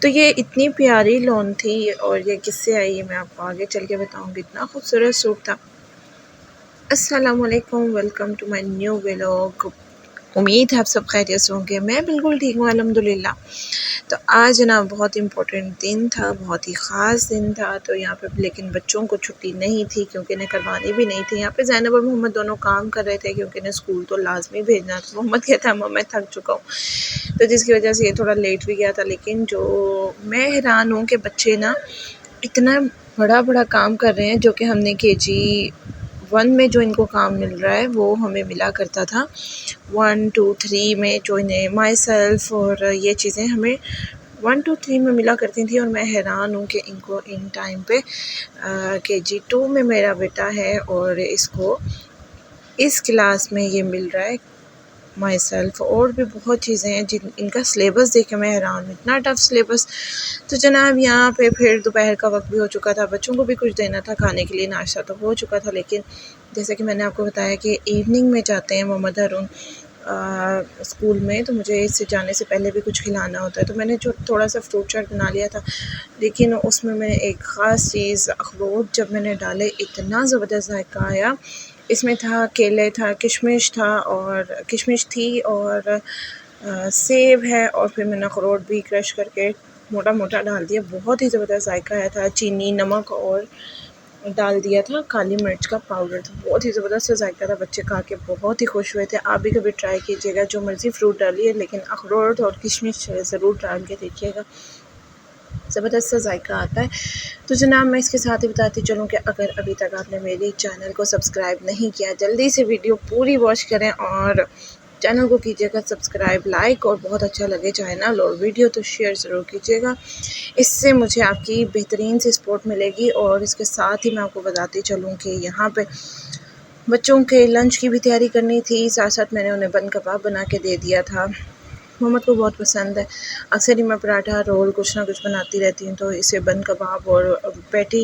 तो ये इतनी प्यारी लॉन थी और ये किससे आई है मैं आपको आगे चल के बताऊँगी। इतना खूबसूरत सूट था। अस्सलाम वालेकुम, welcome to my new vlog. उम्मीद है आप सब खैरियत से होंगे। मैं बिल्कुल ठीक हूँ अल्हम्दुलिल्लाह। तो आज ना बहुत इम्पोर्टेंट दिन था, बहुत ही ख़ास दिन था। तो यहाँ पे लेकिन बच्चों को छुट्टी नहीं थी क्योंकि इन्हें करवानी भी नहीं थी। यहाँ पे ज़ैनब और मोहम्मद दोनों काम कर रहे थे क्योंकि इन्हें स्कूल तो लाज़मी भेजना था। मोहम्मद कहता मम्मा मैं थक चुका हूँ, तो जिसकी वजह से ये थोड़ा लेट भी गया था। लेकिन जो मैं हैरान हूँ कि बच्चे ना इतना बड़ा काम कर रहे हैं, जो कि हमने KG 1 में जो इनको काम मिल रहा है वो हमें मिला करता था 1 2 3 में, जो इन्हें माई सेल्फ और ये चीज़ें हमें 1 2 3 में मिला करती थी। और मैं हैरान हूँ कि इनको इन टाइम पे KG 2 में मेरा बेटा है और इसको इस क्लास में ये मिल रहा है माई सेल्फ। और भी बहुत चीज़ें हैं जिन इनका सिलेबस देख के मैं हैरान हूँ, इतना टफ सिलेबस। तो जनाब यहाँ पे फिर दोपहर का वक्त भी हो चुका था, बच्चों को भी कुछ देना था खाने के लिए, नाश्ता तो हो चुका था। लेकिन जैसे कि मैंने आपको बताया कि इवनिंग में जाते हैं मोहम्मद हारून स्कूल में, तो मुझे इससे जाने से पहले भी कुछ खिलाना होता है। तो मैंने जो थोड़ा सा फ्रूट चाट बना लिया था, लेकिन उसमें मैंने एक ख़ास चीज़ अखरोट जब मैंने डाले इतना ज़बरदस्त जायका आया। इसमें था केले था, किशमिश था और किशमिश थी और सेब है, और फिर मैंने अखरोट भी क्रश करके मोटा मोटा डाल दिया। बहुत ही ज़बरदस्त जायका आया था। चीनी, नमक और डाल दिया था, काली मिर्च का पाउडर था। बहुत ही ज़बरदस्त जायका था। बच्चे खा के बहुत ही खुश हुए थे। आप भी कभी ट्राई कीजिएगा, जो मर्ज़ी फ्रूट डालिए लेकिन अखरोट और किशमिश ज़रूर डाल के देखिएगा, ज़बरदस्त सा जायका आता है। तो जनाब मैं इसके साथ ही बताती चलूँ कि अगर अभी तक आपने मेरे चैनल को सब्सक्राइब नहीं किया, जल्दी से वीडियो पूरी वॉच करें और चैनल को कीजिएगा सब्सक्राइब, लाइक, और बहुत अच्छा लगे चैनल और वीडियो तो शेयर ज़रूर कीजिएगा। इससे मुझे आपकी बेहतरीन सी सपोर्ट मिलेगी। और इसके साथ ही मैं आपको बताती चलूँ कि यहाँ पे बच्चों के लंच की भी तैयारी करनी थी, साथ साथ मैंने उन्हें बन कबाब बना के दे दिया था। मोहम्मद को बहुत पसंद है। अक्सर ही मैं पराठा, रोल कुछ ना कुछ बनाती रहती हूँ, तो इसे बन कबाब और पैटी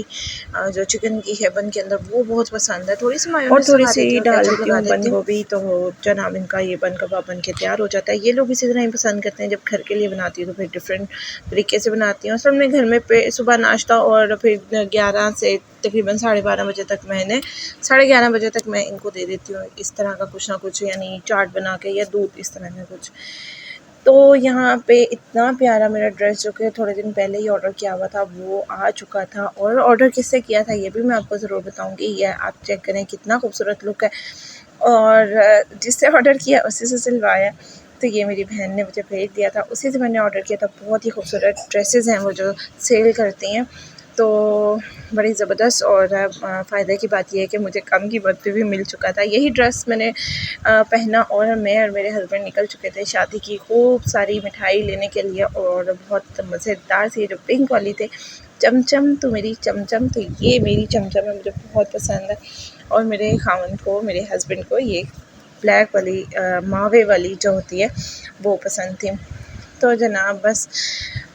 जो चिकन की है बन के अंदर, वो बहुत पसंद है। थोड़ी सी और मायोनीज़ थोड़ी लगा सी देती हूँ, डाल केचप देती लगा हूँ बंद देती हूँ, गोभी। तो जनाब इनका ये बन कबाब बन के तैयार हो जाता है। ये लोग इसी तरह ही पसंद करते हैं। जब घर के लिए बनाती हूँ तो फिर डिफरेंट तरीके से बनाती हूँ। असल में घर में सुबह नाश्ता और फिर 11 से तकरीबन 12:30 बजे तक, मैंने 11:30 बजे तक मैं इनको दे देती हूँ इस तरह का कुछ ना कुछ, यानी चाट बना के या दूध, इस तरह का कुछ। तो यहाँ पे इतना प्यारा मेरा ड्रेस, जो कि थोड़े दिन पहले ही ऑर्डर किया हुआ था, वो आ चुका था। और ऑर्डर किससे किया था ये भी मैं आपको ज़रूर बताऊँगी। ये आप चेक करें कितना खूबसूरत लुक है। और जिससे ऑर्डर किया उसी से सिलवाया। तो ये मेरी बहन ने मुझे भेज दिया था, उसी से मैंने ऑर्डर किया था। बहुत ही खूबसूरत ड्रेसेस हैं वो जो सेल करती हैं, तो बड़ी ज़बरदस्त। और फ़ायदे की बात यह है कि मुझे कम कीमत पे भी मिल चुका था। यही ड्रेस मैंने पहना और मैं और मेरे हस्बैंड निकल चुके थे शादी की खूब सारी मिठाई लेने के लिए। और बहुत मज़ेदार सी जो पिंक वाली थे, चमचम तो मेरी चमचम, तो ये मेरी चमचम है, मुझे बहुत पसंद है। और मेरे खामन को, मेरे हस्बैंड को ये ब्लैक वाली मावे वाली जो होती है वो पसंद थी। तो जनाब बस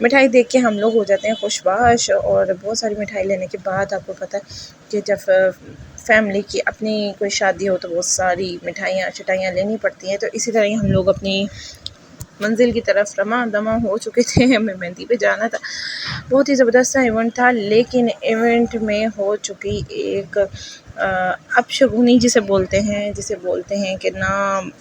मिठाई देख के हम लोग हो जाते हैं खुशबाश। और बहुत सारी मिठाई लेने के बाद आपको पता है कि जब फैमिली की अपनी कोई शादी हो तो बहुत सारी मिठाइयाँ चटाइयाँ लेनी पड़ती हैं। तो इसी तरह ही हम लोग अपनी मंजिल की तरफ रमा दमा हो चुके थे। हमें मेहंदी पे जाना था। बहुत ही ज़बरदस्त सा इवेंट था, लेकिन इवेंट में हो चुकी एक अपशगुनी जिसे बोलते हैं कि ना,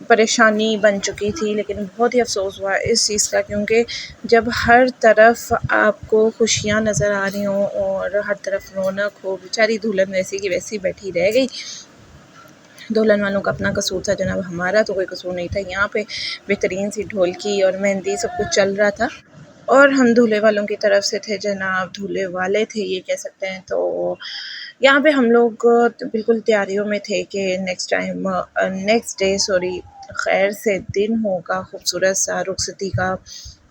परेशानी बन चुकी थी। लेकिन बहुत ही अफ़सोस हुआ इस चीज़ का, क्योंकि जब हर तरफ आपको खुशियाँ नज़र आ रही हों और हर तरफ रौनक हो, बेचारी दुल्हन वैसी की वैसी बैठी रह गई। दुल्हन वालों का अपना कसूर था जनाब, हमारा तो कोई कसूर नहीं था। यहाँ पे बेहतरीन सी ढोलकी और मेहंदी सब कुछ चल रहा था, और हम दूल्हे वालों की तरफ से थे जनाब, दूल्हे वाले थे ये कह सकते हैं। तो यहाँ पे हम लोग बिल्कुल तैयारियों में थे कि नेक्स्ट डे खैर से दिन होगा, खूबसूरत सा रुखसती का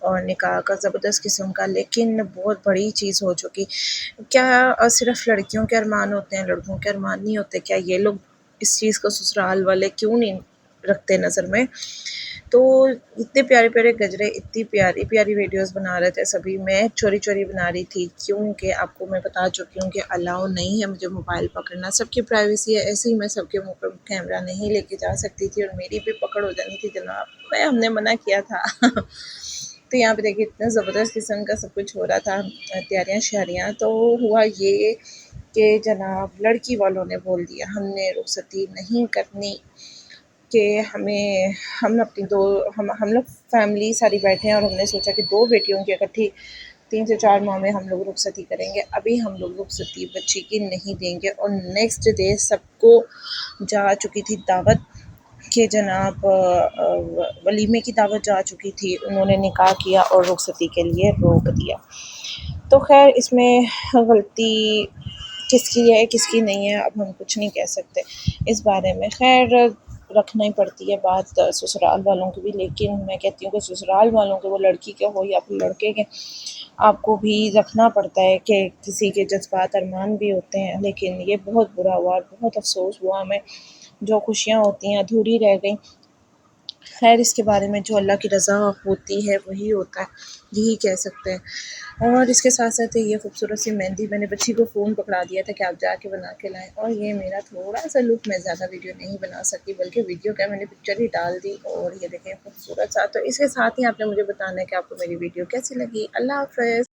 और निकाह का, ज़बरदस्त किस्म का। लेकिन बहुत बड़ी चीज़ हो चुकी। क्या सिर्फ लड़कियों के अरमान होते हैं, लड़कों के अरमान नहीं होते क्या? ये लोग इस चीज़ को ससुराल वाले क्यों नहीं रखते नज़र में? तो इतने प्यारे प्यारे गजरे, इतनी प्यारी प्यारी वीडियोस बना रहे थे सभी। मैं चोरी चोरी बना रही थी, क्योंकि आपको मैं बता चुकी हूँ कि अलाउ नहीं है मुझे मोबाइल पकड़ना। सबकी प्राइवेसी है, ऐसे ही मैं सबके मुंह पर कैमरा नहीं लेके जा सकती थी और मेरी भी पकड़ हो जानी थी जनाब। मैं हमने मना किया था तो यहाँ पे देखिए इतना ज़बरदस्त किस्म का सब कुछ हो रहा था, तैयारियाँ शैयारियाँ। तो हुआ ये कि जनाब लड़की वालों ने बोल दिया हमने रुखसती नहीं करनी, कि हम अपनी दो हम लोग फैमिली सारी बैठे हैं और हमने सोचा कि 2 बेटियों की इकट्ठी 3 से 4 माह में हम लोग रुखसती करेंगे। अभी हम लोग रुखसती बच्ची की नहीं देंगे। और नेक्स्ट डे सबको जा चुकी थी दावत कि जनाब वलीमे की दावत जा चुकी थी, उन्होंने निकाह किया और रुखसती के लिए रोक दिया। तो ख़ैर इसमें गलती किसकी है किसकी नहीं है अब हम कुछ नहीं कह सकते इस बारे में। ख़ैर रखना ही पड़ती है बात ससुराल वालों की भी, लेकिन मैं कहती हूँ कि ससुराल वालों के, वो लड़की के हो या फिर लड़के के, आपको भी रखना पड़ता है कि किसी के जज़्बात अरमान भी होते हैं। लेकिन ये बहुत बुरा हुआ और बहुत अफ़सोस हुआ हमें, जो खुशियाँ होती हैं अधूरी रह गईं। ख़ैर इसके बारे में जो अल्लाह की रज़ा होती है वही होता है, यही कह सकते हैं। और इसके साथ-साथ ये खूबसूरत सी मेहंदी मैंने बच्ची को फ़ोन पकड़ा दिया था कि आप जाके बना के लाएँ, और ये मेरा थोड़ा-सा लुक, मैं ज़्यादा वीडियो नहीं बना सकी, बल्कि वीडियो क्या मैंने पिक्चर ही डाल दी। और ये देखें खूबसूरत सा। तो इसके साथ ही आपने मुझे बताना है कि आपको मेरी वीडियो कैसी लगी। अल्लाह हाफ़िज़।